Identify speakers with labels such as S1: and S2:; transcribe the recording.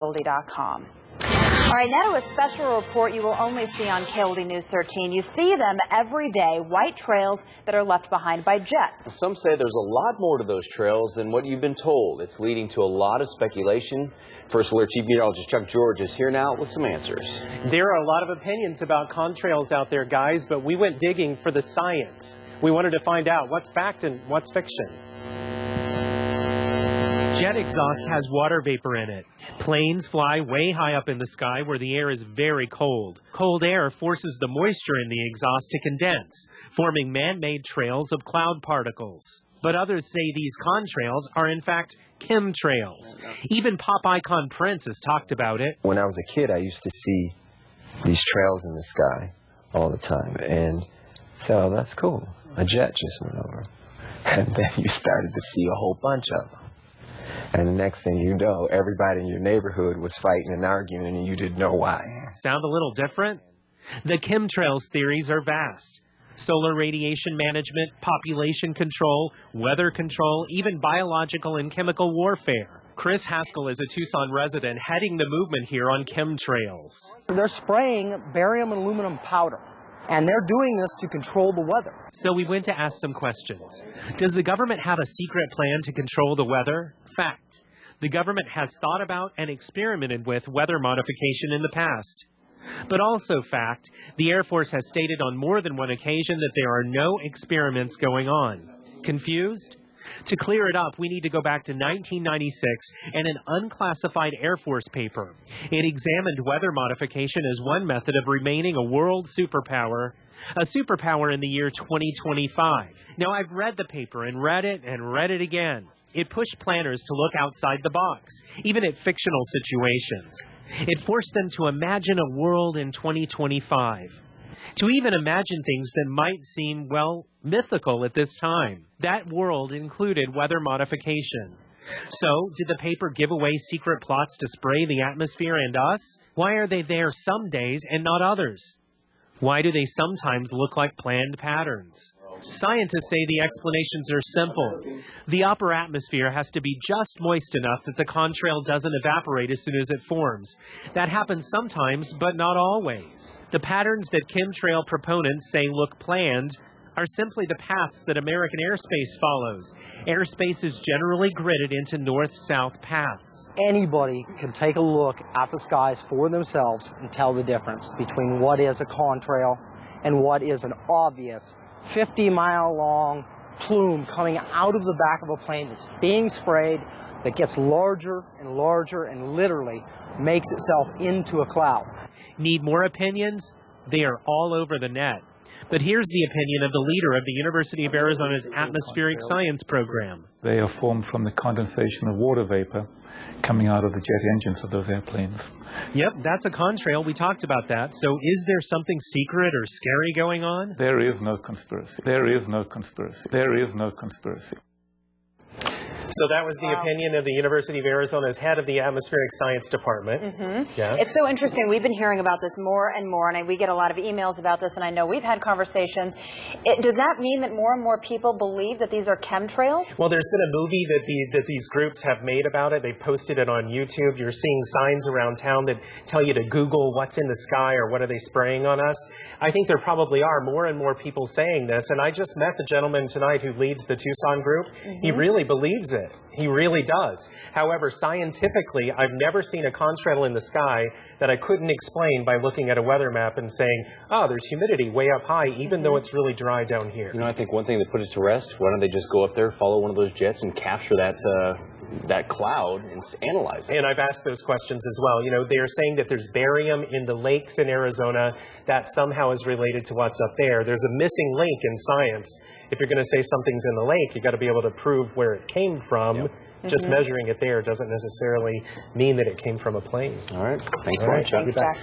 S1: KLD.com. All right, now to a special report you will only see on KLD News 13. You see them every day, white trails that are left behind by jets.
S2: Some say there's a lot more to those trails than what you've been told. It's leading to a lot of speculation. First Alert Chief Meteorologist Chuck George is here now with some answers.
S3: There are a lot of opinions about contrails out there, guys, but we went digging for the science. We wanted to find out what's fact and what's fiction. Jet exhaust has water vapor in it. Planes fly way high up in the sky where the air is very cold. Cold air forces the moisture in the exhaust to condense, forming man-made trails of cloud particles. But others say these contrails are in fact chemtrails. Even pop icon Prince has talked about it.
S4: When I was a kid, I used to see these trails in the sky all the time. And so that's cool. A jet just went over. And then you started to see a whole bunch of them. And the next thing you know, everybody in your neighborhood was fighting and arguing, and you didn't know why.
S3: Sound a little different? The chemtrails theories are vast. Solar radiation management, population control, weather control, even biological and chemical warfare. Chris Haskell is a Tucson resident heading the movement here on chemtrails.
S5: They're spraying barium and aluminum powder. And they're doing this to control the weather.
S3: So we went to ask some questions. Does the government have a secret plan to control the weather? Fact. The government has thought about and experimented with weather modification in the past. But also fact, the Air Force has stated on more than one occasion that there are no experiments going on. Confused? To clear it up, we need to go back to 1996 and an unclassified Air Force paper. It examined weather modification as one method of remaining a world superpower, in the year 2025. Now, I've read the paper and read it again. It pushed planners to look outside the box, even at fictional situations. It forced them to imagine a world in 2025. To even imagine things that might seem, well, mythical at this time. That world included weather modification. So, did the paper give away secret plots to spray the atmosphere and us? Why are they there some days and not others? Why do they sometimes look like planned patterns? Scientists say the explanations are simple. The upper atmosphere has to be just moist enough that the contrail doesn't evaporate as soon as it forms. That happens sometimes, but not always. The patterns that chemtrail proponents say look planned are simply the paths that American airspace follows. Airspace is generally gridded into north-south paths.
S5: Anybody can take a look at the skies for themselves and tell the difference between what is a contrail and what is an obvious 50-mile-long plume coming out of the back of a plane that's being sprayed, that gets larger and larger and literally makes itself into a cloud.
S3: Need more opinions? They are all over the net. But here's the opinion of the leader of the University of Arizona's atmospheric science program.
S6: They are formed from the condensation of water vapor coming out of the jet engines of those airplanes.
S3: Yep, that's a contrail. We talked about that. So is there something secret or scary going on?
S6: There is no conspiracy. There is no conspiracy. There is no conspiracy.
S3: So that was the opinion of the University of Arizona's head of the atmospheric science department. Yeah.
S1: It's so interesting. We've been hearing about this more and more, and we get a lot of emails about this, and I know we've had conversations. Does that mean that more and more people believe that these are chemtrails?
S3: Well, there's been a movie that these groups have made about it. They posted it on YouTube. You're seeing signs around town that tell you to Google what's in the sky or what are they spraying on us. I think there probably are more and more people saying this, and I just met the gentleman tonight who leads the Tucson group. He really believes it. He really does. However, scientifically, I've never seen a contrail in the sky that I couldn't explain by looking at a weather map and saying, oh, there's humidity way up high, even though it's really dry down here.
S2: You know, I think one thing that put it to rest, why don't they just go up there, follow one of those jets, and capture that cloud and analyze it?
S3: And I've asked those questions as well. You know, they are saying that there's barium in the lakes in Arizona that somehow is related to what's up there. There's a missing link in science. If you're going to say something's in the lake, you've got to be able to prove where it came from. Just measuring it there doesn't necessarily mean that it came from a plane.
S2: All right. Thanks a lot, Chuck.
S1: Thanks, Jack.